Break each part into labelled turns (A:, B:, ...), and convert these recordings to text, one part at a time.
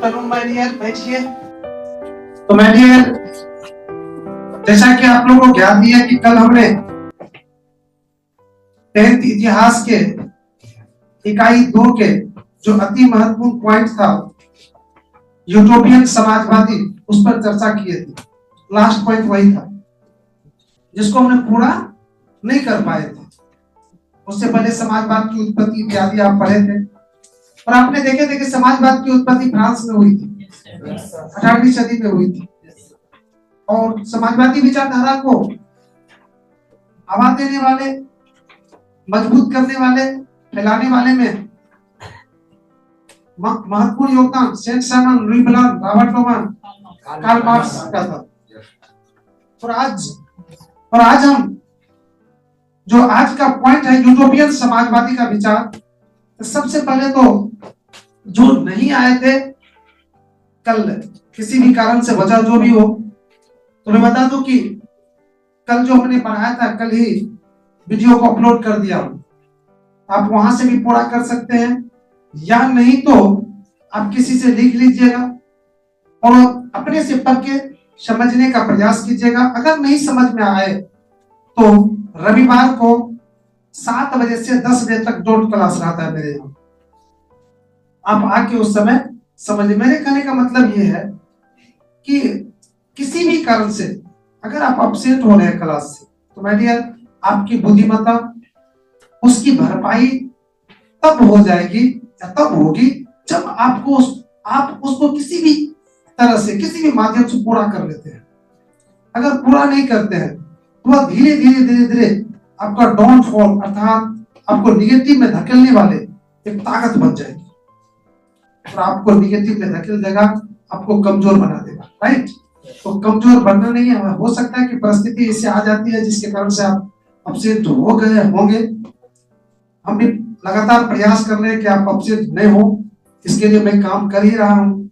A: Afternoon my dear, बैठिए। तो my dear, जैसा कि आप लोगों को ज्ञात दिया कि कल हमने 10th इतिहास के इकाई 2 के जो अति महत्वपूर्ण पॉइंट था यूटोपियन समाजवादी, उस पर चर्चा किए थे। लास्ट पॉइंट वही था जिसको हमने पूरा नहीं कर पाए थे। उससे पहले समाजवाद की उत्पत्ति इत्यादि आप पढ़े थे और आपने देखे थे कि समाजवाद की उत्पत्ति फ्रांस में हुई थी, 18वीं सदी में हुई थी। और समाजवादी विचारधारा को हवा देने वाले, मजबूत करने वाले, फैलाने वाले में महत्वपूर्ण योगदान Saint Simon, Louis Blanc, Robert Owen, Karl Marx का था। और आज हम जो आज का पॉइंट है यूटोपियन समाजवादी का विचार, तो सबसे पहले तो जो नहीं आए थे कल किसी भी कारण से, वजह जो भी हो, तो मैं बता दूं कि कल जो हमने पढ़ाया था कल ही वीडियो को अपलोड कर दिया। आप वहां से भी पूरा कर सकते हैं या नहीं तो आप किसी से लिख लीजिएगा और अपने से पढ़ के समझने का प्रयास कीजिएगा। अगर नहीं समझ में आए तो रविवार को 7 बजे से 10 बजे तक डोंट क्लास रहता है मेरे यहाँ, आप आके उस समय समझ। मेरे कहने का मतलब ये है कि किसी भी कारण से अगर आप अपसेट हो रहे हैं क्लास से, तो माय डियर, आपकी बुद्धिमत्ता उसकी भरपाई तब हो जाएगी या तब होगी जब आप उसको किसी भी तरह से, किसी भी माध्यम से पूरा कर लेते हैं। अगर पूरा नहीं करते हैं तो वह धीरे धीरे आपका डाउनफॉल, अर्थात आपको निगेटिव में धकेलने वाले एक ताकत बन जाएगी और आपको निगेटिव में धकेल देगा, आपको कमजोर बना देगा। राइट? तो कमजोर बनना नहीं है। हो सकता है कि परिस्थिति इससे आ जाती है जिसके कारण से आप अपसेट हो गए होंगे। हम भी लगातार प्रयास कर रहे हैं कि आप अपसेट नहीं हो, इसके लिए मैं काम कर ही रहा हूं।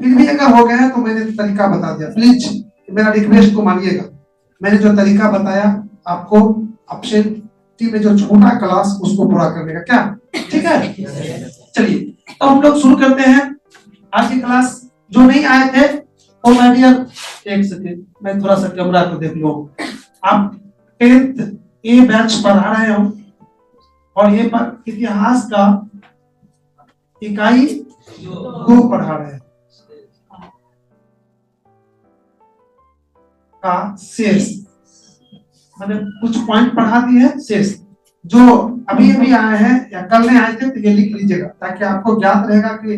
A: फिर भी अगर हो गया तो मैंने तरीका बता दिया। प्लीज मेरा रिक्वेस्ट को मानिएगा, मैंने जो तरीका बताया आपको अपसेट में जो छोटा क्लास उसको पूरा करने का, क्या ठीक है? चलिए तो हम लोग शुरू करते हैं आज की क्लास। जो नहीं आए थे तो माय डियर, एक सेकंड मैं थोड़ा सा कैमरा को देख लो। आप 10th ए बैच पढ़ा रहे हो और ये पर इतिहास का इकाई 2 पढ़ा रहे हैं का शेष, मैंने कुछ पॉइंट पढ़ा दिए हैं। शेष जो अभी आए हैं या कल नहीं आए थे तो ये लिख लीजिएगा ताकि आपको ज्ञात रहेगा कि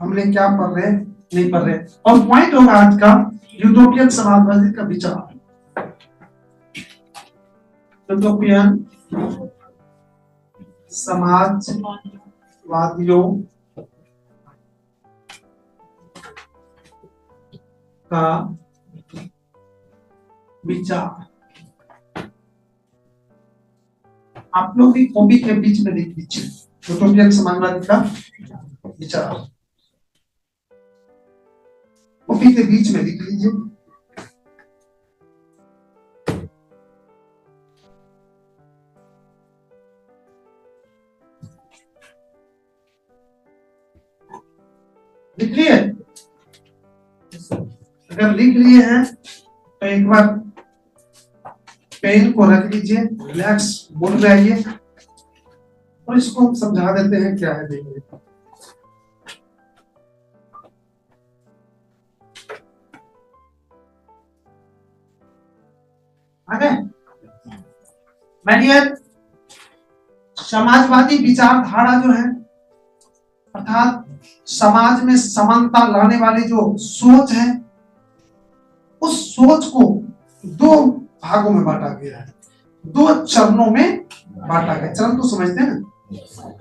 A: हमने क्या पढ़ रहे हैं, नहीं पढ़ रहे। और पॉइंट होगा आज का यूटोपियन समाजवादी का विचार। यूटोपियन समाजवादियों का विचार। आप लोग भी कॉपी के बीच में लिख लीजिए यूटोपियन समाजवादी का विचार, कॉपी के बीच में लिख लीजिए। लिख लिए? अगर लिख लिए हैं तो एक बार पेन को रख लीजिए, रिलैक्स बोल रहिए और इसको हम समझा देते हैं क्या है। देखिए आगे मैंने समाजवादी विचारधारा जो है, अर्थात समाज में समानता लाने वाली जो सोच है, उस सोच को 2 भागों में बांटा गया है, 2 चरणों में बांटा गया। चरण तो समझते हैं ना,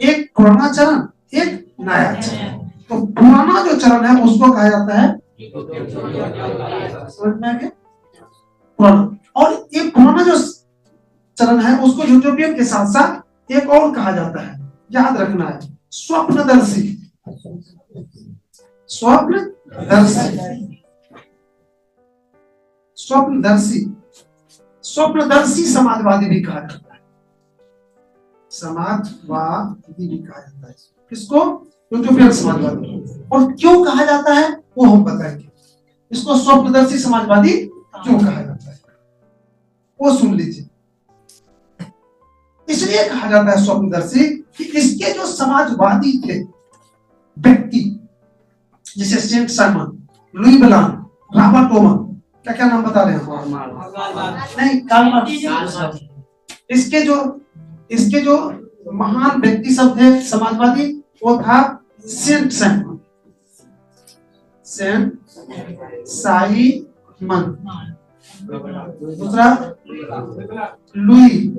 A: एक पुराना चरण, एक नया चरण। तो पुराना जो चरण है उसको कहा जाता है समझ में आ गया? पुराना। और ये पुराना जो चरण है उसको यूटोपियन के साथ साथ एक और कहा जाता है, याद रखना है, स्वप्नदर्शी। स्वप्नदर्शी समाजवादी भी कहा जाता है। समाजवादी भी कहा जाता है। किसको? यूटोपियन समाजवादी। और क्यों कहा जाता है वो हम बताएंगे। इसको स्वप्नदर्शी समाजवादी क्यों कहा जाता है वो सुन लीजिए। इसलिए कहा जाता है स्वप्नदर्शी कि इसके जो समाजवादी थे व्यक्ति, जैसे Saint Simon, Louis Blanc, Robert Owen, क्या क्या नाम बता रहे हैं? नहीं, कार्ल मार्क्स। इसके जो महान व्यक्ति सब थे समाजवादी, वो था सेंट साइमन, दूसरा लुई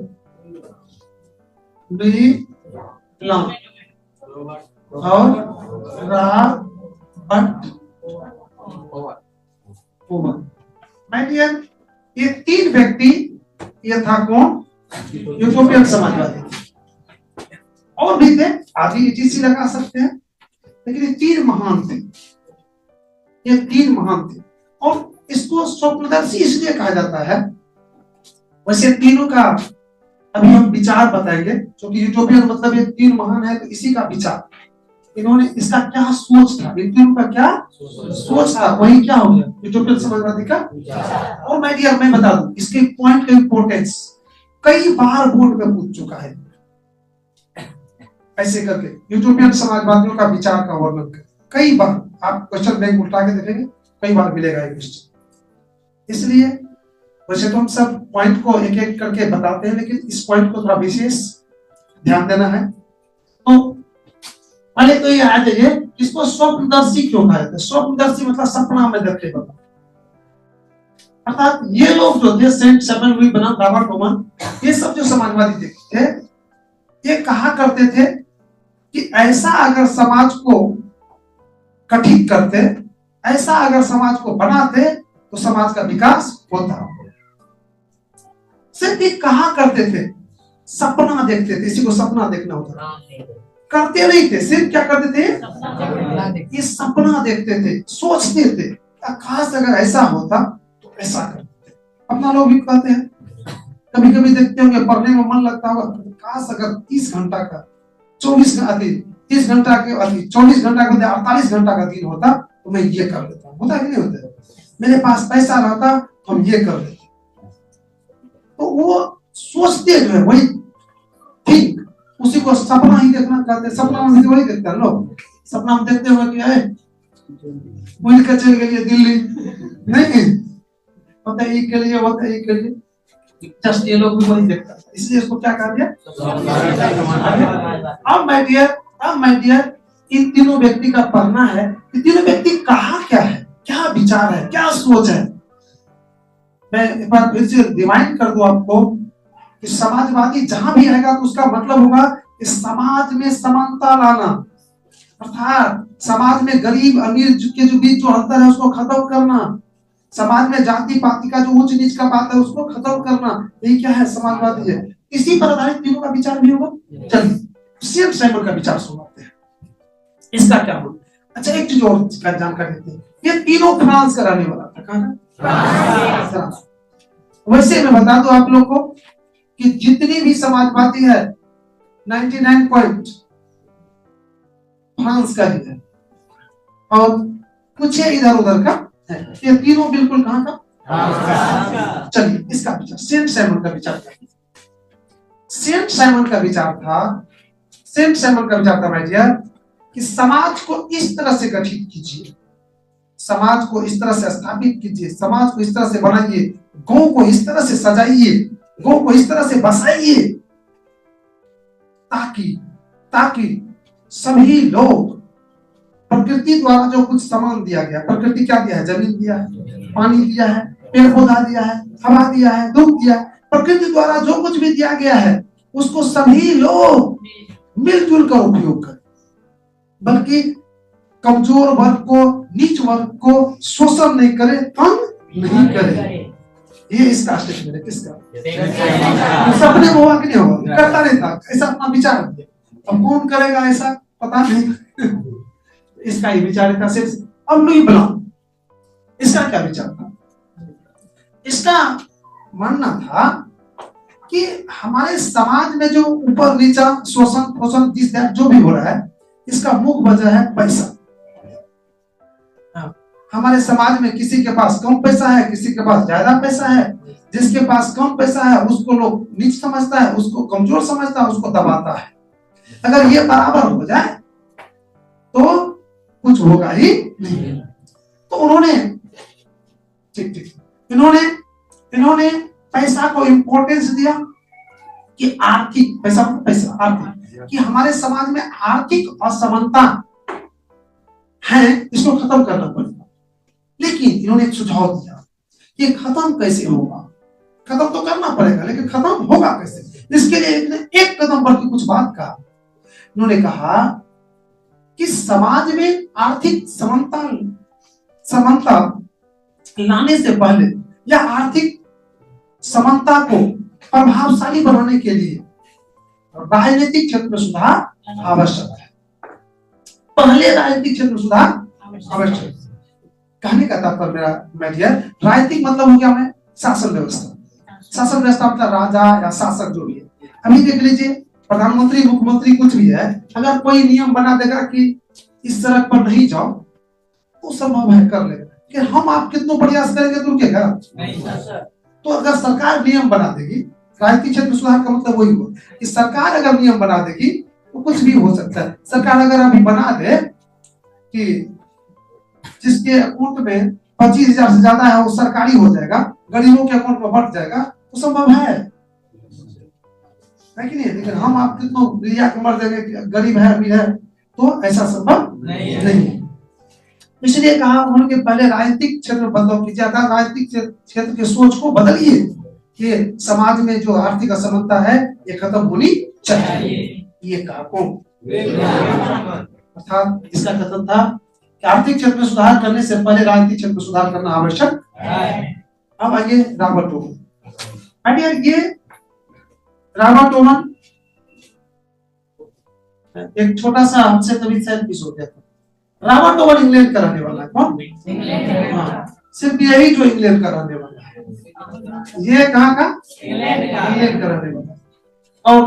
A: ब्लान और रॉबर्ट ओवन। माय डियर, ये तीन व्यक्ति, ये था कौन? यूटोपियन समाजवादी। और भी थे, आदि ईटीसी लगा सकते हैं, लेकिन ये तीन महान थे। ये तीन महान थे और इसको स्वप्नदर्शी इसलिए कहा जाता है। वैसे तीनों का अभी हम विचार बताएंगे, क्योंकि यूटोपियन मतलब ये तीन महान है, तो इसी का विचार, इन्होंने इसका क्या सोच था, इन तीनों का क्या सोच था, वही क्या हो गया यूटोपियन समाजवादी का। और माय डियर, मैं बता दूं इसके पॉइंट का इंपॉर्टेंस कई बार बोर्ड में पूछ चुका है। ऐसे करके यूटोपियन समाजवादियों का विचार का वर्णन कर कई बार, आप क्वेश्चन बैंक उठा के देखेंगे, कई बार मिलेगा ये क्वेश्चन। इसलिए वैसे तो हम सब पॉइंट को एक एक करके बताते हैं, लेकिन इस पॉइंट को थोड़ा विशेष ध्यान देना है। तो पहले तो ये आ जाइए, इसको स्वप्नदर्शी क्यों कहा जाता है? स्वप्नदर्शी मतलब सपना में देखे वाला। अर्थात ये लोग जो थे, Saint Simon, Louis Blanc, Robert Owen, ये सब जो समाजवादी थे, ये कहा करते थे कि ऐसा अगर समाज को गठित करते, ऐसा अगर समाज को बनाते, तो समाज का विकास होता। सिर्फ ये कहा करते थे, सपना देखते थे, इसी को सपना देखना होता, करते नहीं थे। सिर्फ क्या करते थे? ये सपना देखते थे, सोचते थे, काश अगर ऐसा होता तो ऐसा करते थे। अपना लोग भी कहते हैं, कभी कभी देखते होंगे, पढ़ने में मन लगता होगा, काश अगर 30 घंटा का 24 30 घंटा के 24 घंटा का 48 घंटा का दिन होता तो मैं ये कर लेता। होता कि नहीं होता? मेरे पास पैसा रहता तो हम ये कर लेते। तो वो सोचते जो है वही ठीक, उसी को सपना ही देखना कहते हैं। सपना में वही देखते हैं लोग। सपना में देखते हुए क्या है, बुल के चल गए दिल्ली, नहीं होता ये के लिए, होता ये के लिए, जस्ट ये लोग भी वही देखता है, इसलिए इसको क्या कहा गया? अब माय डियर, इन तीनों व्यक्ति का पढ़ना है कि तीनों व्यक्ति कहा क्या है, क्या विचार है, क्या सोच है। मैं एक बार फिर से रिमाइंड कर दूं आपको कि समाजवादी जहां भी आएगा तो उसका मतलब होगा कि समाज में समानता लाना, अर्थात समाज में गरीब अमीर के जो बीच जो अंतर है उसको खत्म करना, समाज में जाति पाति का जो उच्च नीच का बात है उसको खत्म करना, यही क्या है? समाजवादी है। इसी पर आधारित तीनों का विचार भी होगा। चलिए सेंट साइमन का विचार सुनाते हैं, इसका क्या होगा। अच्छा, एक चीज और जानकारी देते हैं, ये तीनों फ्रांस का रहने वाला था। कहां? वैसे मैं बता दूं आप लोग को कि जितनी भी समाजवादी है 99 पॉइंट फ्रांस का ही है और कुछ है इधर उधर का है। ये तीनों बिल्कुल कहां का? चलिए इसका विचार, सेंट साइमन का विचार क्या? सेंट साइमन का विचार था माय डियर कि समाज को इस तरह से गठित कीजिए, समाज को इस तरह से स्थापित कीजिए, समाज को इस तरह से बनाइए, गांव को इस तरह से सजाइए, गांव को इस तरह से बसाइए ताकि सभी लोग, प्रकृति द्वारा जो कुछ सामान दिया गया, प्रकृति क्या दिया है? जमीन दिया है, पानी दिया है, पेड़ पौधा दिया है, हवा दिया है, धूप दिया है, प्रकृति द्वारा जो कुछ भी दिया गया है उसको सभी लोग मिलजुल कर उपयोग करें, बल्कि कमजोर वर्ग को, नीच वर्ग को शोषण नहीं करे, तंग नहीं करे। ये इसका स्टेटमेंट है। किसका? सपने में हुआ कि नहीं हुआ? करता नहीं था, ऐसा अपना विचार। अब कौन करेगा ऐसा पता नहीं। इसका ही विचार था सिर्फ। अब लुई ब्लान, इसका क्या विचार था? इसका मानना था कि हमारे समाज में जो ऊपर नीचा शोषण दिस दैट जो भी हो रहा है, इसका मुख्य वजह है पैसा। हमारे समाज में किसी के पास कम पैसा है, किसी के पास ज्यादा पैसा है। जिसके पास कम पैसा है उसको लोग नीच समझता है, उसको कमजोर समझता है, उसको दबाता है। अगर ये बराबर हो जाए तो कुछ होगा ही नहीं। तो उन्होंने ठीक इन्होंने पैसा को इंपॉर्टेंस दिया कि आर्थिक पैसा आर्थिक, कि हमारे समाज में आर्थिक असमानता है, इसको खत्म करना पड़ेगा। लेकिन इन्होंने एक सुझाव दिया कि खत्म कैसे होगा, खत्म तो करना पड़ेगा लेकिन खत्म होगा कैसे। इसके लिए इन्होंने एक कदम बढ़ के कुछ बात कहा। इन्होंने कहा कि समाज में आर्थिक समानता लाने से पहले या आर्थिक समानता को प्रभावशाली बनाने के लिए राजनीतिक क्षेत्र में सुधार आवश्यक है। पहले राजनीतिक क्षेत्र में सुधार आवश्यक है। कहने का तात्पर्य मेरा राजनीतिक मतलब हो गया हमें शासन व्यवस्था मतलब राजा या शासक जो भी है। अभी देख लीजिए प्रधानमंत्री मुख्यमंत्री कुछ भी है, अगर कोई नियम बना देगा कि इस सड़क पर नहीं जाओ तो संभव है कर लेगा, कि हम आप कितना प्रयास करेंगे तो रुकेगा नहीं। तो अगर सरकार नियम बना देगी, राजनीतिक क्षेत्र में सुधार का मतलब वही हो कि सरकार अगर नियम बना देगी तो कुछ भी हो सकता है। सरकार अगर अभी बना दे कि जिसके अकाउंट में 25,000 से ज्यादा है वो सरकारी हो जाएगा, गरीबों के अकाउंट में बढ़ जाएगा, तो संभव है कि नहीं। लेकिन हम आप कितना रिया के मर जाएंगे, गरीब है अमीर है, तो ऐसा संभव नहीं। इसलिए कहा उन्होंने पहले राजनीतिक क्षेत्र में बदलाव कीजिए, राजनीतिक क्षेत्र की सोच को बदलिए कि समाज में जो आर्थिक असमानता है ये खत्म होनी चाहिए। ये कहा कौन, अर्थात इसका कथन था कि आर्थिक क्षेत्र में सुधार करने से पहले राजनीतिक क्षेत्र में सुधार करना आवश्यक है। अब आगे रॉबर्ट ओवन। ये रॉबर्ट ओवन एक छोटा सा हमसे कभी शायद मिस हो गया था। रॉबर्ट ओवन इंग्लैंड का रहने वाला है। कौन? सिर्फ यही जो इंग्लैंड का रहने वाला है। ये कहाँ का? इंग्लैंड का रहने वाला है। और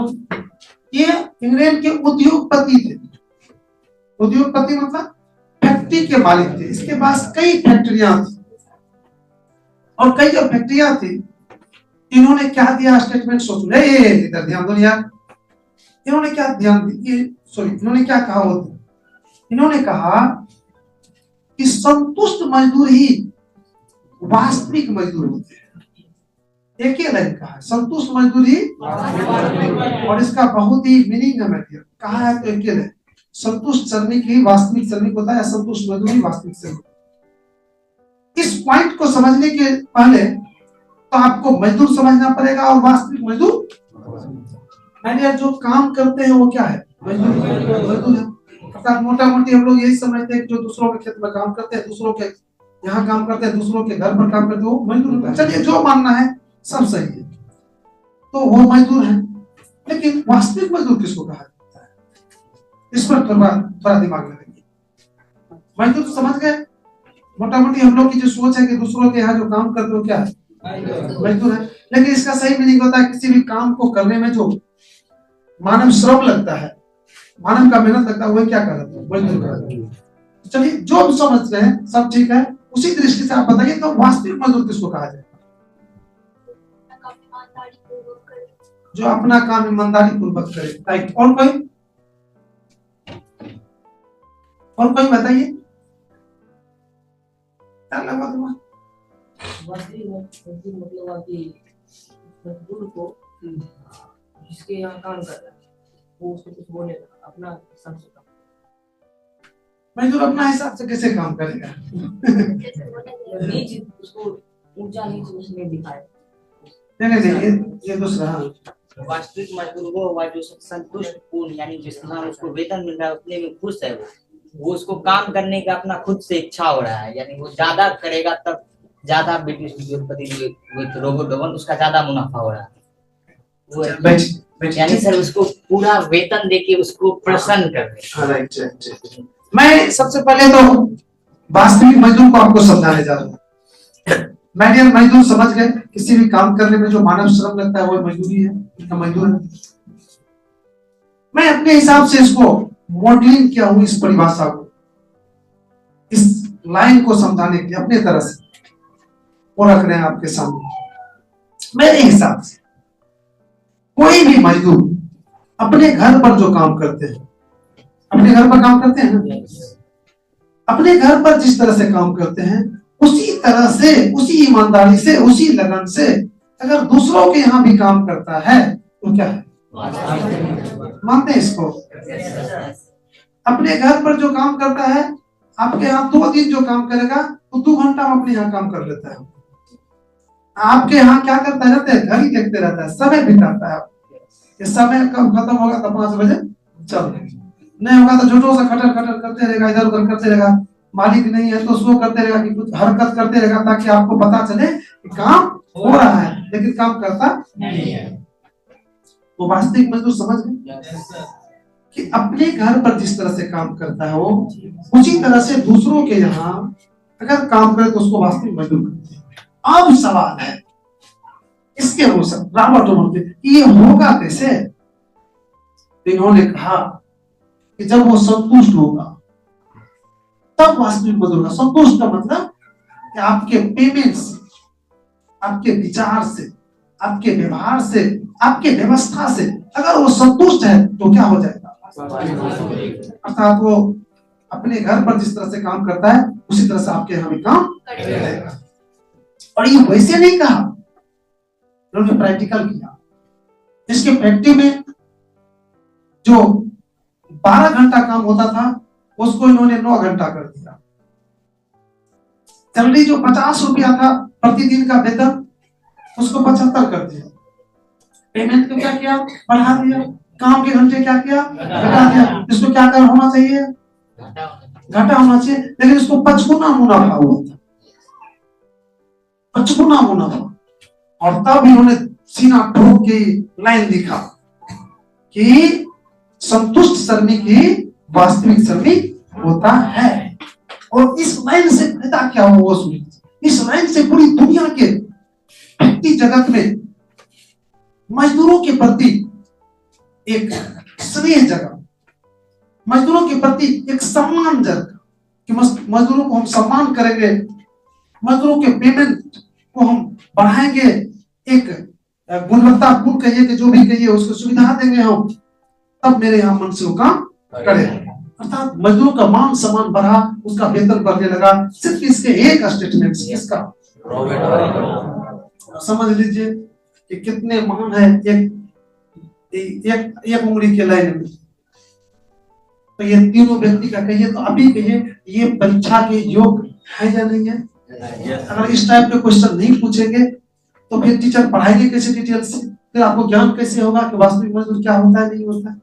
A: ये इंग्लैंड के उद्योगपति थे। उद्योगपति मतलब फैक्ट्री के मालिक थे। इसके पास कई फैक्ट्रियां थी, और कई जो फैक्ट्रियां थी इन्होंने क्या दिया स्टेटमेंट सोच ले, इधर ध्यान दो यार। इन्होंने क्या इन्होंने क्या कहा होता, इन्होंने कहा कि संतुष्ट मजदूर ही वास्तविक मजदूर होते हैं। एक ही लाइन कहा है, संतुष्ट मजदूर ही, और इसका बहुत ही मीनिंग है। कहा है तो एक ही लाइन, संतुष्ट श्रमिक ही वास्तविक श्रमिक होता है, संतुष्ट मजदूर ही वास्तविक श्रमिक। इस पॉइंट को समझने के पहले तो आपको मजदूर समझना पड़ेगा और वास्तविक मजदूर जो काम करते हैं वो क्या है, मजदूर है। अर्थात मोटा मोटी हम लोग यही समझते हैं कि जो दूसरों के खेत में काम करते हैं, दूसरों के यहाँ काम करते हैं, दूसरों के घर पर काम करते हैं, वो मजदूर होता है। चलिए जो मानना है सब सही है, तो वो मजदूर है। लेकिन वास्तविक मजदूर किसको कहा जाता है, इस पर थोड़ा दिमाग लगाइए। मजदूर तो समझ गए, मोटा मोटी हम लोग की जो सोच है कि दूसरों के यहाँ जो काम करते हो क्या है, मजदूर है। लेकिन इसका सही मीनिंग होता है किसी भी काम को करने में जो मानव श्रम लगता है, मानव का मेहनत लगता है, वो क्या कहलाता है, मजदूर कहलाता है। चलिए जो समझ गए हैं सब ठीक है, उसी दृष्टि से आप बताइए तो वास्तविक मजदूर किसको कहा जाए, जो अपना काम ईमानदारी पूर्वक करे। राइट। और कोई बताइए क्या लगा तुम्हारा?
B: मतलब मजदूर को जिसके यहाँ काम कर रहा है वो उसको कुछ बोलेगा अपना हिसाब से।
A: मजदूर अपना हिसाब से कैसे काम करेगा?
B: नीच उसको ऊंचा नीच उसने दिखाया।
A: नहीं ये दूसरा।
B: वास्तविक मजदूर वो हुआ जो संतुष्ट पूर्ण, यानी जितना उसको वेतन मिल रहा है उतने में खुश है, वो उसको काम करने का अपना खुद से इच्छा हो रहा है, यानी वो ज्यादा करेगा तब ज्यादा ब्रिटिश उद्योगपति रॉबर्ट ओवन उसका ज्यादा मुनाफा हो रहा है। वो यानी सर उसको पूरा वेतन देके उसको प्रसन्न कर रहे।
A: मैं सबसे पहले तो वास्तविक मजदूर को आपको समझाने जा रहा हूँ। मैडियन मजदूर समझ गए, किसी भी काम करने में जो मानव श्रम लगता है वो मजदूरी है, इनका मजदूर है। मैं अपने हिसाब से इसको मॉडलिंग किया हूं, इस परिभाषा को, इस लाइन को समझाने के लिए अपने तरह से वो रख रहे हैं आपके सामने। मेरे हिसाब से कोई भी मजदूर अपने घर पर जो काम करते हैं, अपने घर पर काम करते हैं ना, अपने घर पर जिस तरह से काम करते हैं उसी तरह से, उसी ईमानदारी से, उसी लगन से अगर दूसरों के यहाँ भी काम करता है तो क्या है, मानते हैं इसको? अपने घर पर जो काम करता है, आपके यहाँ 2 दिन जो काम करेगा तो 2 घंटा अपने यहाँ काम कर लेता है। आपके यहाँ क्या करता रहता है, घर ही देखते रहता है, समय बिताता है। ये समय कब खत्म होगा तो 5 बजे चल नहीं होगा तो झूठों से खटर खटर करते रहेगा, इधर उधर करते रहेगा। मालिक नहीं है तो शो करते रहेगा कि कुछ हरकत करते रहेगा ताकि आपको पता चले कि काम हो रहा है, लेकिन काम करता नहीं है। तो वास्तविक मजदूर समझ गए कि अपने घर पर जिस तरह से काम करता है वो उसी तरह से दूसरों के यहाँ अगर काम करे तो उसको वास्तविक मजदूर कहते हैं। अब सवाल है इसके अनुसार रॉबर्ट बोलते ये होगा कैसे? इन्होंने कहा कि जब वो संतुष्ट होगा तब वास्तविक मजदूर होगा। संतुष्ट का मतलब कि आपके पेमेंट से, आपके विचार से, आपके व्यवहार से, आपके व्यवस्था से अगर वो संतुष्ट है तो क्या हो जाएगा, अर्थात वो अपने घर पर जिस तरह से काम करता है उसी तरह से आपके यहाँ भी काम करेगा। और ये वैसे नहीं कहा, उन्होंने प्रैक्टिकल किया। इसके फैक्ट्री में जो 12 घंटा काम होता था उसको इन्होंने 9 घंटा कर दिया। सैलरी जो 50 रुपया था प्रतिदिन का वेतन उसको 75 कर दिया। पेमेंट को क्या किया, बढ़ा दिया। काम के घंटे क्या किया, घटा दिया। इसको क्या कर होना चाहिए, घाटा होना चाहिए, लेकिन इसको 55 मुनाफा हुआ था, 55 मुनाफा। और तब इन्होंने सीना ठोक के लाइन लिखा कि संतुष्ट श्रमिक ही वास्तविक श्रमिक होता है। और इस लाइन से फायदा क्या हुआ वो सुनिए। इस लाइन से पूरी दुनिया के व्यक्ति जगत में मजदूरों के प्रति एक स्नेह जगा, मजदूरों के प्रति एक सम्मान जगा कि मजदूरों को हम सम्मान करेंगे, मजदूरों के पेमेंट को हम बढ़ाएंगे, एक गुणवत्तापूर्ण कहिए कि जो भी कहिए उसको सुविधा देंगे हम, तब मेरे यहाँ मन से वो काम करेगा। अर्थात मजदूरों का मान सम्मान बढ़ा, उसका वेतन बढ़ने लगा, सिर्फ इसके एक स्टेटमेंट से। इसका समझ लीजिए कि कितने मान है एक उंगली के लाइन में। तो ये तीनों व्यक्ति का कहिए तो अभी कहिए ये परीक्षा के योग्य है या नहीं है? अगर इस टाइप के क्वेश्चन नहीं पूछेंगे तो फिर टीचर पढ़ाएंगे कैसे डिटेल से, फिर आपको ज्ञान कैसे होगा कि वास्तविक मजदूर क्या होता है, नहीं होता है।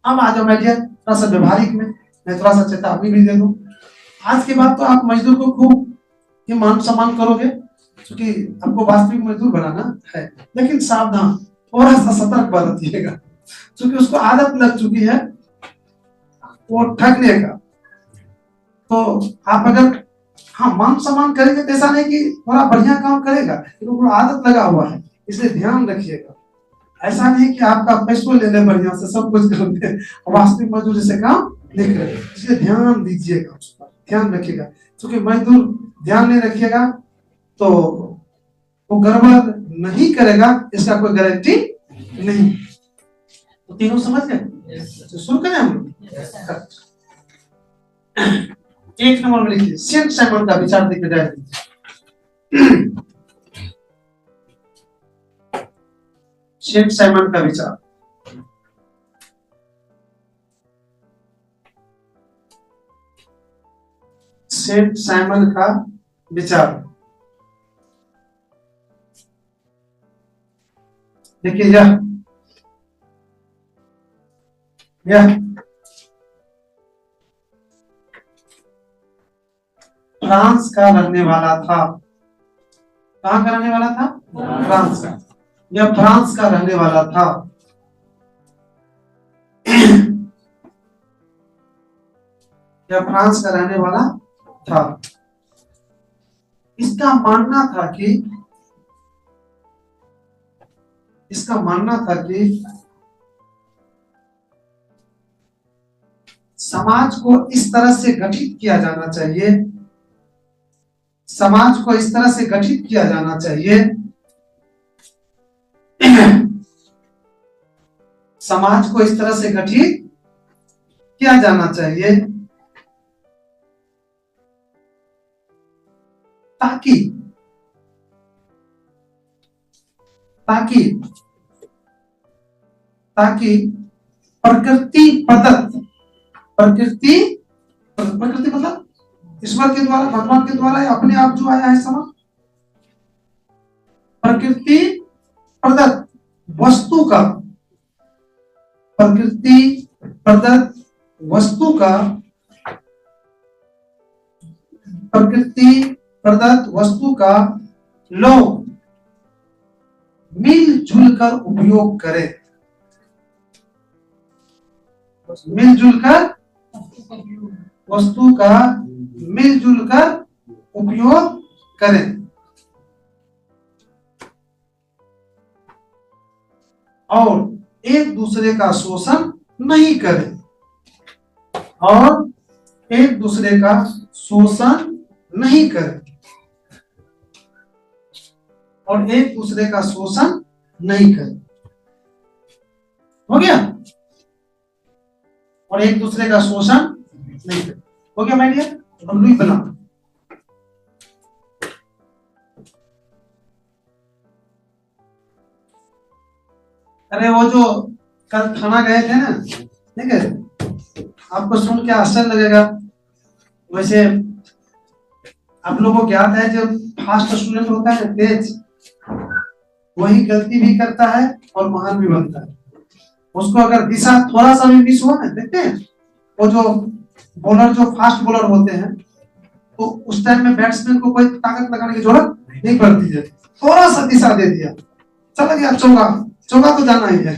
A: अब आ जाओ मैं थोड़ा सा व्यवहारिक में मैं थोड़ा सा चेतावनी भी दे दूं। आज के बाद तो आप मजदूर को खूब मान सम्मान करोगे क्योंकि आपको वास्तविक मजदूर बनाना है, लेकिन सावधान, थोड़ा सा सतर्क बरतिएगा क्योंकि उसको आदत लग चुकी है वो ठगने का। तो आप अगर मान सम्मान करेंगे तो ऐसा नहीं कि थोड़ा बढ़िया काम करेगा, लेकिन आदत लगा हुआ है, इसलिए ध्यान रखिएगा। ऐसा नहीं कि आपका पैसों ले ले बढ़िया से सब कुछ कर दे, वास्तविक मजदूर से काम नहीं करे, इसलिए ध्यान दीजिएगा, उस पर ध्यान रखिएगा। क्योंकि मजदूर ध्यान नहीं रखिएगा तो वो गड़बड़ नहीं करेगा, इसका कोई गारंटी नहीं। तो तीनों समझ गए? शुरू करें हम लोग। एक नंबर में लिखिए सेंट साइमन का विचार दिख रहा है। सेंट साइमन का विचार, सेंट साइमन का विचार देखिए। यह फ्रांस का रहने वाला था। कहां का रहने वाला था? फ्रांस का। यह फ्रांस का रहने वाला था। यह फ्रांस का रहने वाला था। इसका मानना था कि समाज को इस तरह से गठित किया जाना चाहिए, समाज को इस तरह से गठित किया जाना चाहिए, समाज को इस तरह से गठित किया जाना चाहिए ताकि ताकि ताकि प्रकृति मतलब ईश्वर के द्वारा, भगवान के द्वारा, अपने आप जो आया है समाज, प्रकृति प्रदत्त वस्तु का, प्रकृति प्रदत्त वस्तु का, प्रकृति प्रदत्त वस्तु का लोग मिलजुल कर उपयोग करें, मिलजुल कर वस्तु का मिलजुल कर उपयोग करें और एक दूसरे का शोषण नहीं करें, और एक दूसरे का शोषण नहीं करें, और एक दूसरे का शोषण नहीं करें। हो गया? और एक दूसरे का शोषण नहीं करें। हो गया माय डियर? अब लुई बना, अरे वो जो कल थाना गए थे ना, ठीक है, आपको सुन के आश्चर्य लगेगा। वैसे आप लोगों को ज्ञात है जो फास्ट स्टूडेंट होता है, तेज, वही गलती भी करता है और महान भी बनता है। उसको अगर दिशा थोड़ा सा भी मिस हुआ ना, देखते हैं वो जो बॉलर, जो फास्ट बॉलर होते हैं, तो उस टाइम में बैट्समैन को कोई ताकत लगाने की जरूरत नहीं पड़ती है, थोड़ा सा दिशा दे दिया, चला गया चौका, चौका तो जाना ही है,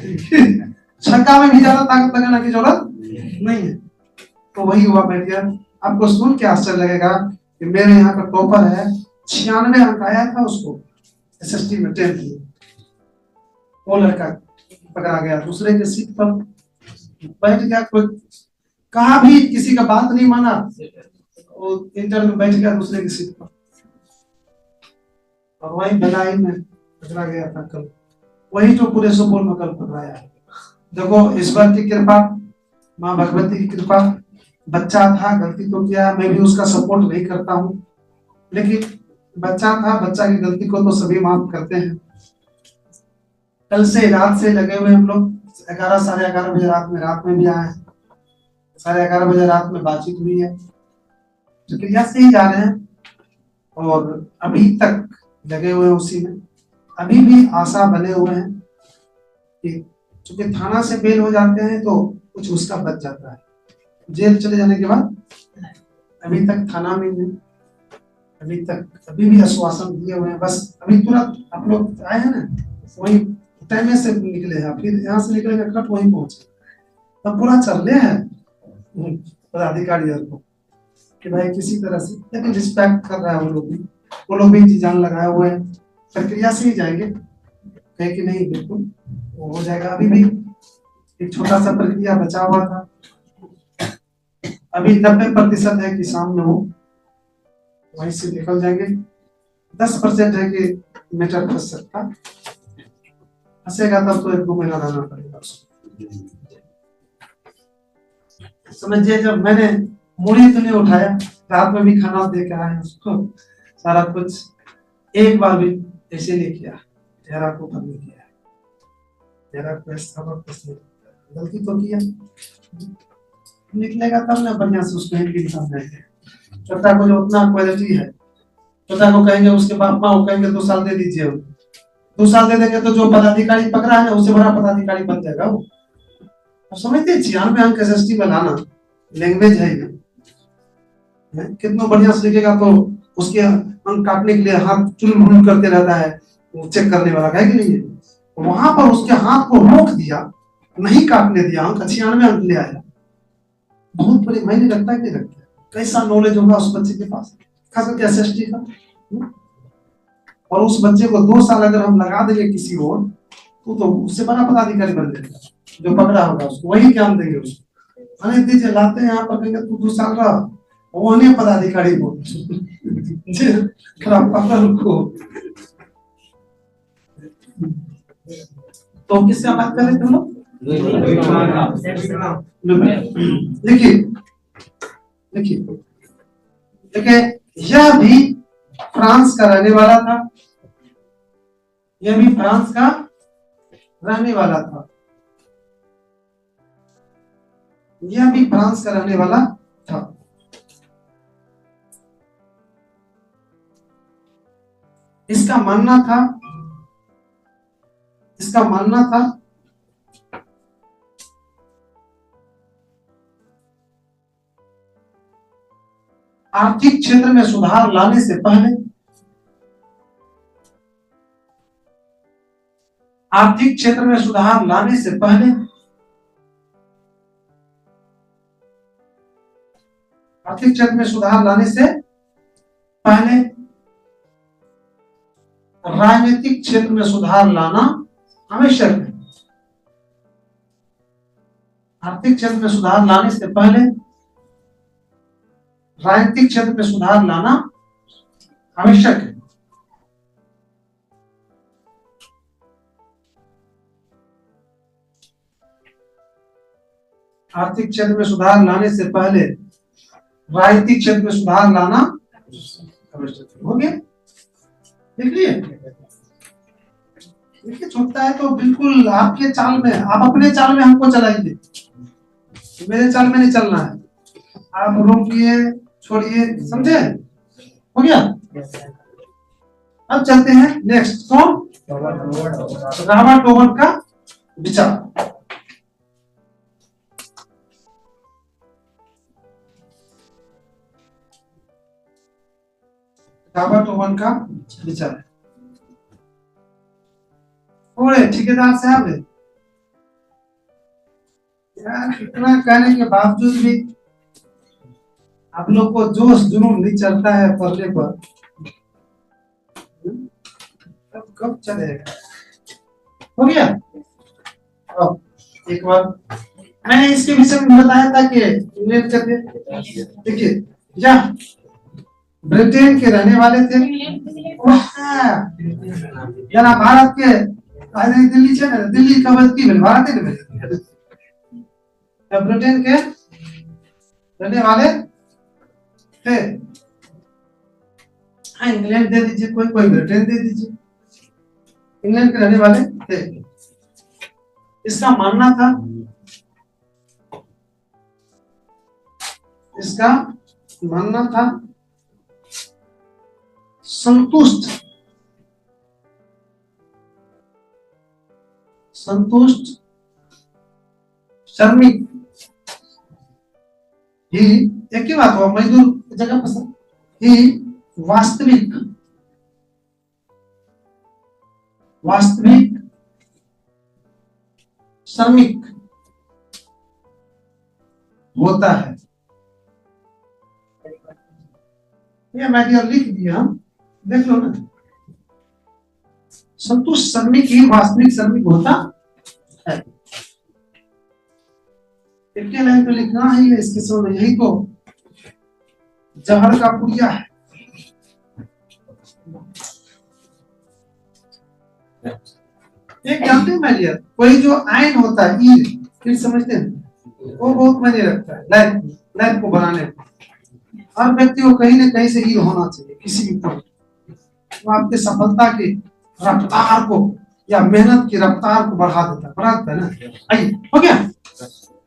A: छक्का में भी ज्यादा ताकत लगाने की जरूरत नहीं है। तो वही हुआ बेटिया। आपको सुन के आश्चर्य लगेगा कि मेरे यहाँ का टॉपर है, 96 अंक आया था उसको एसएसटी में 10th में, वो लड़का पकड़ा गया दूसरे के सीट पर बैठ गया, कोई कहा भी किसी का बात नहीं माना, वो इंटर में बैठ गया दूसरे की सीट पर, और वही भलाई में पकड़ा गया था कल, वही जो पूरे सुपौल में कल पकड़ाया है। देखो ईश्वर की कृपा, माँ भगवती की कृपा, बच्चा था, गलती तो किया, मैं भी उसका सपोर्ट नहीं करता हूँ, लेकिन बच्चा था, बच्चा की गलती को तो सभी माफ करते हैं। कल से रात से लगे हुए हम लोग, 11 साढ़े 11 बजे रात में भी आए हैं, 11:30 बजे रात में बातचीत हुई है, तो क्रिया से ही जा रहे हैं और अभी तक लगे हुए हैं उसी में। अभी भी आशा बने हुए हैं कि चूंकि थाना से बेल हो जाते हैं तो कुछ उसका बच जाता है, जेल चले जाने के बाद अभी तक थाना में नहीं, अभी भी आश्वासन दिए हुए हैं। बस अभी तुरंत आप लोग आए हैं ना, वही टाइम से निकले हैं, फिर यहाँ से निकलेंगे कट वहीं पहुंचे, तब पूरा चल रहे हैं पदाधिकारी को कि भाई किसी तरह से, लेकिन रिस्पेक्ट कर रहा है वो लोग भी जान लगाए हुए हैं, प्रक्रिया से ही जाएंगे, कहे कि नहीं बिल्कुल वो हो जाएगा। अभी भी एक छोटा सा प्रक्रिया बचा हुआ था, अभी 90% है कि सामने हो, वहीं से निकल जाएंगे। 10% है कि मैटर फंस सकता, फंसेगा तब तो 1-2 महीना रहना पड़ेगा उसको। समझिए, जब मैंने मूड़ी तो नहीं उठाया, रात में भी खाना दे के आया उसको, सारा कुछ, एक बार भी ऐसे नहीं किया, चेहरा को ऊपर नहीं किया, चेहरा को गलती तो किया, निकलेगा तब ना बढ़िया से उसको हैंडलिंग समझाएंगे। छोटा को जो उतना क्वालिटी है, छोटा को कहेंगे, उसके बाप माँ को कहेंगे 2 साल दे दीजिए, 2 साल दे देंगे तो जो पदाधिकारी पकड़ा है उससे बड़ा पदाधिकारी बन जाएगा वो। समझते हैं 96 अंक एसएसटी में लाना लैंग्वेज है ये, कितना बढ़िया से लिखेगा तो उसके अंक काटने के लिए हाथ चुल करते रहता है वो चेक करने वाला, है कि नहीं है? वहां पर उसके हाथ को रोक दिया, नहीं काटने दिया, अंक 96 अंक ले आया। बहुत बड़ी, मैंने लगता है कि लगता है कैसा नॉलेज होगा उस बच्चे के पास, खास करके एसएसटी का। और उस बच्चे को 2 साल अगर हम लगा देंगे किसी और तो उससे बड़ा पदाधिकारी बन जाएगा, जो पकड़ा होगा उसको वही ज्ञान देंगे उसको। अरे दीजिए लाते हैं यहाँ पर कहेंगे तू 2 साल रहा, वो नहीं पदाधिकारी को को तो किससे बात कर रहे थे हम लोग? देखिए देखिए देखिए, यह भी फ्रांस का रहने वाला था, यह भी फ्रांस का रहने वाला था, यह भी फ्रांस का रहने वाला था। इसका मानना था आर्थिक क्षेत्र में सुधार लाने से पहले, आर्थिक क्षेत्र में सुधार लाने से पहले आर्थिक क्षेत्र में सुधार लाने से पहले राजनीतिक क्षेत्र में सुधार लाना आवश्यक है। आर्थिक क्षेत्र में सुधार लाने से पहले राजनीतिक क्षेत्र में सुधार लाना आवश्यक है। आर्थिक क्षेत्र में सुधार लाने से पहले राजनीतिक क्षेत्र में सुधार लाना आवश्यक है। हो गया? देख लिए? देखिए छूटता है तो बिल्कुल आपके चाल में, आप अपने चाल में हमको चलाइए, मेरे चाल में नहीं चलना है। आप रोकिए, छोड़िए, समझे? हो गया? अब चलते हैं नेक्स्ट। कौन? रॉबर्ट ओवन का विचार। रॉबर्ट ओवन का विचार। थोड़े ठेकेदार साहब यार, इतना कहने के बावजूद भी आप लोग को जोश जुनून नहीं चलता है पढ़ने पर, तब कब चलेगा? हो गया? अब एक बार मैंने इसके विषय में बताया था कि इंग्लैंड के, देखिए या ब्रिटेन के रहने वाले थे, यार भारत के दिल्ली छे ना, दिल्ली कब की भारत है, ब्रिटेन के रहने वाले थे। हाँ, इंग्लैंड दे दीजिए, कोई कोई ब्रिटेन दे दीजिए, इंग्लैंड के रहने वाले थे। इसका मानना था, इसका मानना था संतुष्ट श्रमिक ही, एक ही बात हुआ, मजदूर जगह पसंद ही वास्तविक श्रमिक होता है। ये मैंने लिख दिया, देख लो ना। संतुष्ट श्रमिक ही वास्तविक श्रमिक होता है। एक लाइन पे लिखना है, इसके समय यही तो जहर का पुड़िया है। एक जानते हैं मैलियर, कोई जो आयन होता है, ईर समझते हैं, वो बहुत मायने रखता है लाइफ को बनाने में। हर व्यक्ति को कहीं ना कहीं से ईर होना चाहिए किसी भी पॉइंट। वो आपके सफलता की रफ्तार को या मेहनत की रफ्तार को बढ़ा देता है ना। आइए, हो गया?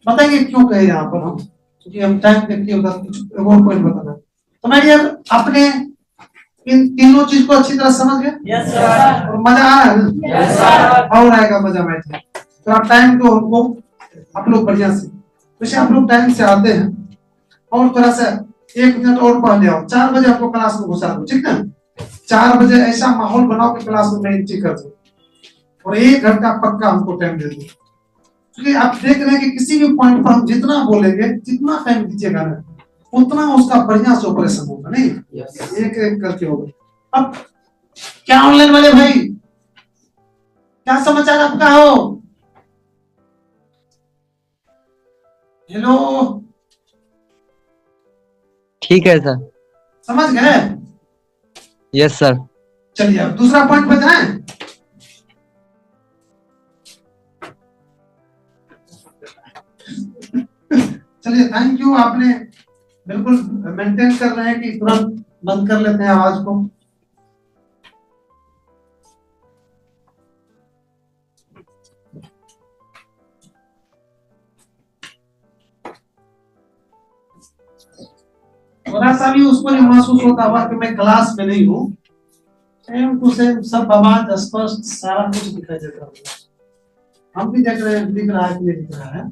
A: बताएंगे क्यों कहे यहाँ पर हम, क्योंकि हम टाइम देखते होगा, कुछ और पॉइंट बताना। तो मैं यार अपने इन तीनों चीज को अच्छी तरह समझ गए? Yes sir. और मजा आ रहा है ना? Yes sir. और आएगा मजा बैठे तो। आप टाइम को हमको आप लोग बढ़िया से, वैसे आप लोग टाइम से आते हैं और थोड़ा सा 1 मिनट और पहले आओ। 4 बजे आपको क्लास में घुसा दो, ठीक है? 4 बजे ऐसा माहौल बनाओ कि क्लास में मैं एंट्री कर दूं, और 1 घंटा पक्का हमको टाइम दे दो। क्योंकि आप देख रहे हैं कि किसी भी पॉइंट पर हम जितना बोलेंगे, जितना टाइम दीजिएगा ना, उतना उसका बढ़िया से ऑपरेशन होगा, नहीं? एक एक करके होगा। अब क्या ऑनलाइन वाले भाई, क्या समाचार आपका हो? हेलो,
C: ठीक है सर।
A: समझ गए?
C: Yes sir.
A: चलिए अब दूसरा पॉइंट बताएं। चलिए, थैंक यू, आपने बिल्कुल मेंटेन कर रहे हैं कि तुरंत बंद कर लेते हैं आवाज को। थोड़ा सा भी उसको नहीं महसूस होता हुआ कि मैं क्लास में नहीं हूँ, सेम टू सेम सब आवाज स्पष्ट सारा कुछ दिखाई देता है। हम भी देख रहे हैं, दिख रहा है कि नहीं दिख रहा है,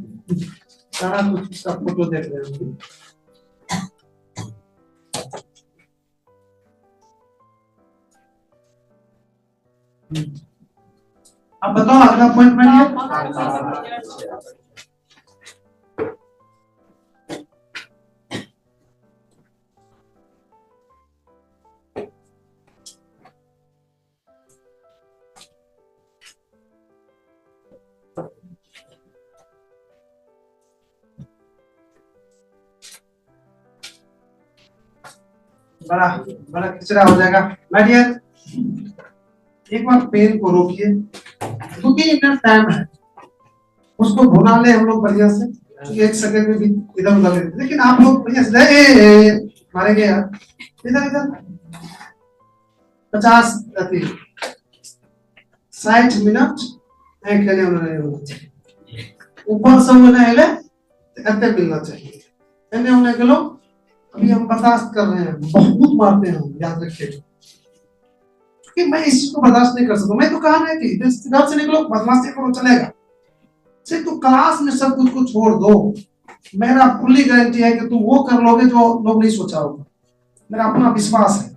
A: सारा कुछ उसका फोटो देख रहे हैं। अब बताओ अगला पॉइंट में बड़ा बड़ा कचरा हो जाएगा। माय डियर, एक बार पेन को रोकिए, क्योंकि इतना टाइम है, उसको भुना ले हम लोग बढ़िया से, एक सेकंड में भी इधर उधर, लेकिन आप लोग बढ़िया से मारेंगे यार, इधर इधर 50 60 मिनट खेले होना चाहिए, ऊपर से वो नहीं ले मिलना चाहिए। होने के लोग अभी हम बर्दाश्त कर रहे हैं, बहुत मारते हैं हम, याद रखिए, क्योंकि मैं इस चीज को बर्दाश्त नहीं कर सकता। मैं तो कहा ना कि इधर से निकलो, बदमाशी करो, चलेगा, सिर्फ तो क्लास में सब कुछ को छोड़ दो। मेरा फुल्ली गारंटी है कि तुम वो कर लोगे जो लोग नहीं सोचा होगा, मेरा अपना विश्वास है।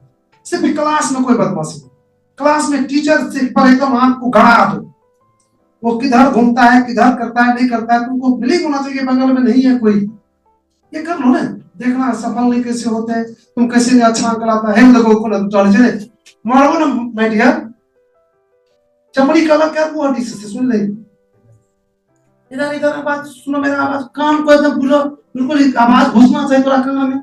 A: सिर्फ क्लास में कोई बदमाशी, क्लास में टीचर से पर एकदम आंख को गड़ा दो, वो किधर घूमता है, किधर करता है, नहीं करता है, तुमको बिलीव होना चाहिए बगल में नहीं है कोई, ये कर लो ना। देखना सफल नहीं कैसे होते हैं, तुम कैसे अच्छा अंक लाता है, देखो चले मारो ना माय डियर, चमड़ी का अलग क्या हुआ से सुन ले, इधर इधर आवाज सुनो, मेरा आवाज कान को एकदम पूरा बिल्कुल आवाज घुसना चाहिए थोड़ा कान में।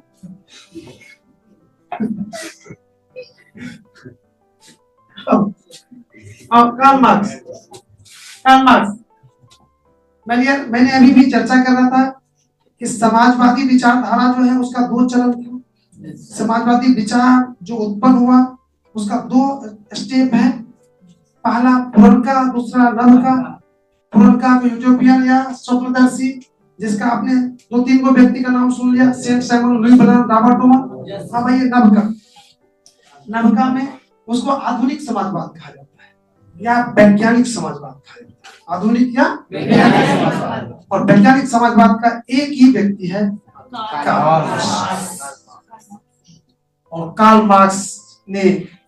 A: अब कार्ल मार्क्स मैंने अभी भी चर्चा कर रहा था कि समाजवादी विचारधारा जो है उसका दो चरण था। समाजवादी विचार जो उत्पन्न हुआ उसका दो स्टेप है, पहला पुरनका, दूसरा नवका। पुरनका को यूटोपियन या स्वप्नदर्शी, जिसका आपने 2-3 गो व्यक्ति का नाम सुन लिया, सेंट साइमन, लुई ब्रैनम, रॉबर्ट टोमा। हाँ भाई, नवका में उसको आधुनिक समाजवाद कहा जाता है या वैज्ञानिक समाजवाद कहा जाता है। आधुनिक या वैज्ञानिक समाजवाद। और वैज्ञानिक समाजवाद का एक ही व्यक्ति है, कार्ल मार्क्स। और कार्ल मार्क्स ने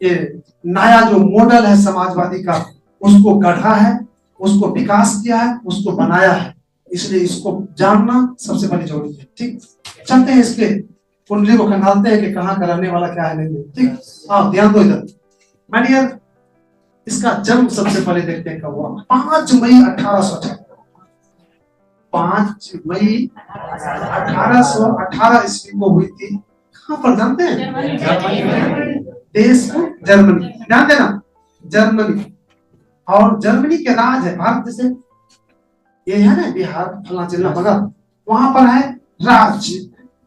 A: ये नया जो मॉडल है समाजवादी का, उसको गढ़ा है, उसको विकास किया है, उसको बनाया है। इसलिए इसको जानना सबसे बड़ी जरूरी है। ठीक, चलते हैं इसके कुंडली को खंगालते हैं कि कहाँ का रहने वाला क्या है नहीं। ठीक, हाँ ध्यान दो इधर। मानिए इसका जन्म सबसे पहले देखते हैं कब हुआ। 5 मई 1818। 5 मई 1818 ईस्वी को हुई थी। कहाँ पर जानते हैं? देश को जर्मनी, ध्यान देना, जर्मनी। और जर्मनी के राज है, भारत जैसे ये है ना बिहार फला जिला मगर वहां पर है राज,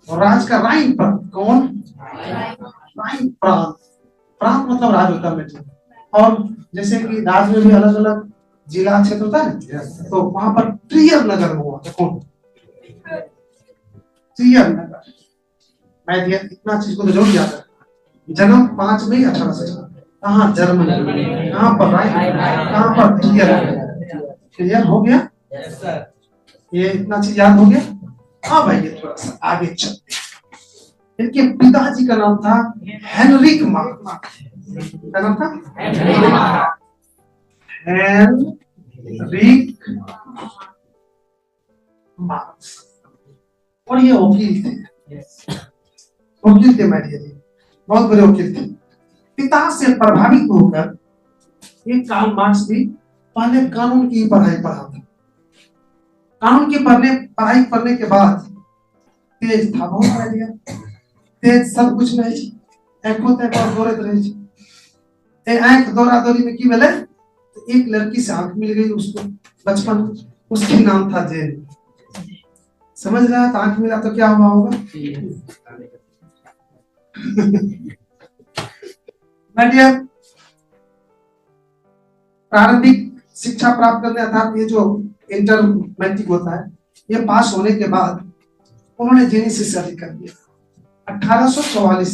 A: और राज का राइन पर कौन? राइन प्रांत। प्रांत मतलब राज होता है। और जैसे कि राज्य में भी अलग अलग जिला क्षेत्र होता है, तो वहां पर ट्रियर नगर में हुआ था। कौन? ट्रियर नगर। मैं इतना चीज को तो जरूर याद है। जन्म 5 मई 1818। कहाँ? जर्मनी। कहाँ पर? राइन। कहाँ पर? ट्रियर। क्लियर हो गया? ये इतना चीज याद हो गया। हाँ भाई, ये थोड़ा सा आगे चलते हैं। इनके पिताजी का नाम था हेनरिक मार्क्स। क्या नाम था? Heinrich Marx. और ये वकील थे, वकील थे, मैं बहुत बड़े वकील थे। पिता से प्रभावित होकर ये कार्ल मार्क्स भी पहले कानून की पढ़ाई पढ़ा था। कानून की पढ़ाई करने के बाद तेज था बहुत पढ़ लिया, तेज सब कुछ नहीं आंखों तक और दौड़त रहे ए आंख दौड़ा दौड़ी में की भेले एक लड़की से आंख मिल गई उसको बचपन, उसकी नाम था जेन। समझ रहा है? आंख मिला तो क्या हुआ होगा? प्रारंभिक शिक्षा प्राप्त करने अर्थात ये जो इंटर मैट्रिक होता है, ये पास होने के बाद उन्होंने जेनी से शादी कर दिया 1843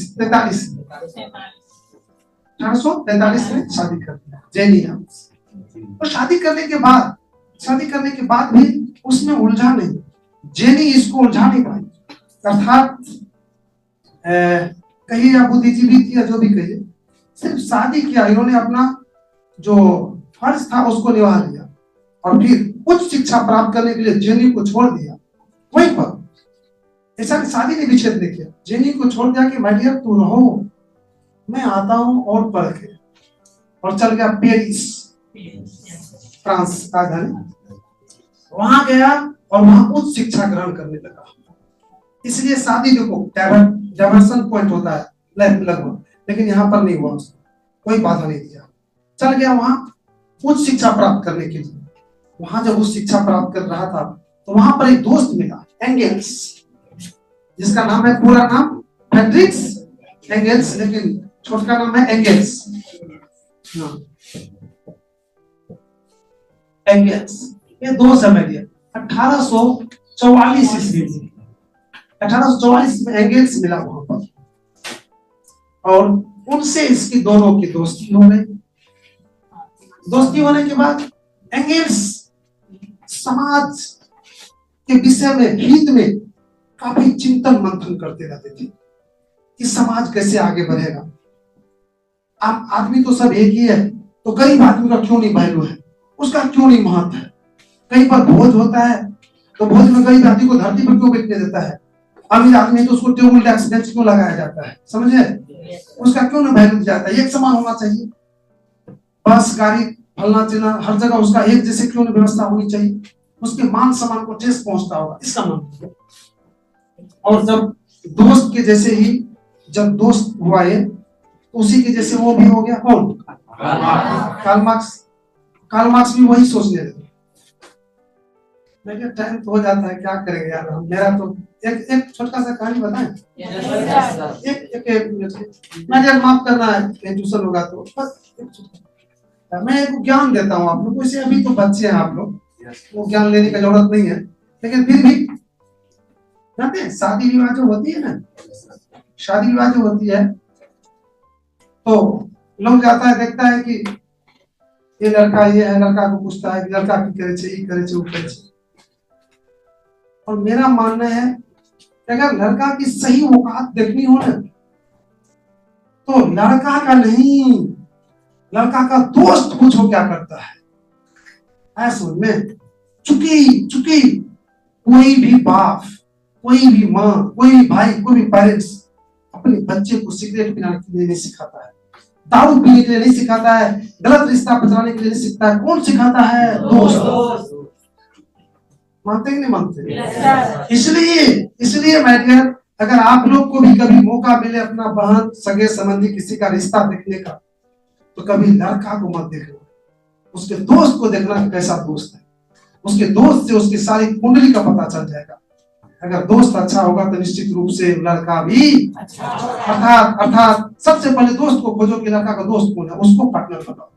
A: में शादी कर दिया जेनी नाम से। और शादी करने के बाद भी उसमें उलझा नहीं, जेनी इसको उलझा नहीं पाई। अर्थात कहिए या बुद्धिजीवी थी या जो भी कहिए, सिर्फ शादी किया, इन्होंने अपना जो फर्ज था उसको निभा लिया और फिर उच्च शिक्षा प्राप्त करने के लिए जेनी को छोड़ दिया। वहीं पर ऐसा शादी ने विच्छेद नहीं किया, जेनी को छोड़ दिया कि माय डियर तू रहो, मैं आता हूं और पढ़ के, और चल गया पेरिस, फ्रांस राजधानी। वहां गया और वहां उच्च शिक्षा ग्रहण करने लगा। इसलिए शादी देखो डाइवर्सन पॉइंट होता है लगभग, लेकिन यहाँ पर नहीं हुआ, उसको कोई बाधा नहीं दिया, चल गया वहां उच्च शिक्षा प्राप्त करने के लिए। वहां जब उच्च शिक्षा प्राप्त कर रहा था तो वहां पर एक दोस्त मिला, एंगेल्स, जिसका नाम है पूरा नाम फ्रेडरिक्स एंगेल्स, लेकिन छोटा नाम है एंगेल्स। एंगेल्स ये दोस्त है मेरे 1844 ईस्वी में, 1844 में एंगेल्स मिला वहां पर, और उनसे इसकी दोनों की दोस्ती हो गई। दोस्ती होने के बाद एंगेल्स समाज के विषय में, हित में काफी चिंतन मंथन करते रहते थे कि समाज कैसे आगे बढ़ेगा। आप आदमी तो सब एक ही है, तो गरीब आदमी का क्यों नहीं वैल्यू है, उसका क्यों नहीं महत्व है। कहीं पर भोज होता है तो भोज में गरीब आदमी को धरती पर क्यों बैठने देता है, अमीर आदमी तो उसको टेबल डेस्क बेंच क्यों लगाया जाता है, समझे? उसका क्यों नहीं वैल्यू दिया जाता है? एक समान होना चाहिए, बस गाड़ी फलना चिलना हर जगह उसका एक जैसे क्यों नहीं व्यवस्था होनी चाहिए, उसके मान सम्मान को ठेस पहुंचता होगा, इसका मतलब। और जब दोस्त के जैसे ही जब दोस्त हुआ है, उसी के जैसे वो भी हो गया। कौन? Karl Marx. कार्ल मार्क्स भी वही सोचने लगे। मैं क्या टाइम तो हो जाता है, क्या करेंगे यार हम, मेरा तो एक छोटा सा कहानी बताएं। एक मिनट मैं यार माफ करना है, ट्यूशन होगा तो बस मैं एक ज्ञान देता हूँ आप लोग को। इसे अभी तो बच्चे हैं आप लोग, वो ज्ञान लेने की जरूरत नहीं है, लेकिन फिर भी जानते हैं शादी विवाह जो होती है ना, शादी विवाह जो होती है तो लोग जाता है देखता है कि ये लड़का ये है, लड़का को पूछता है कि लड़का की करे छे, ये करे छे, वो करे छे। और मेरा मानना है कि अगर लड़का की सही औकात देखनी हो ना, तो लड़का का नहीं, लड़का का दोस्त पूछो क्या करता है। ऐसा में चूंकि कोई भी बाप, कोई भी माँ, कोई भी भाई, कोई भी पेरेंट्स अपने बच्चे को सिगरेट पीने के लिए नहीं सिखाता है, दारू पीने के लिए नहीं सिखाता है, गलत रिश्ता बचाने के लिए नहीं सिखाता है। कौन सिखाता है? दोस्त। मानते कि नहीं मानते? इसलिए मैं डियर, अगर आप लोग को भी कभी मौका मिले अपना बहन, सगे संबंधी किसी का रिश्ता देखने का, तो कभी लड़का को मत देखना, उसके दोस्त को देखना कि कैसा दोस्त है। उसके दोस्त से उसकी सारी कुंडली का पता चल जाएगा। अगर दोस्त अच्छा होगा तो निश्चित रूप से लड़का भी अच्छा। अर्थात सबसे पहले दोस्त को खोजो कि लड़का का दोस्त कौन है, उसको पार्टनर बनाओ।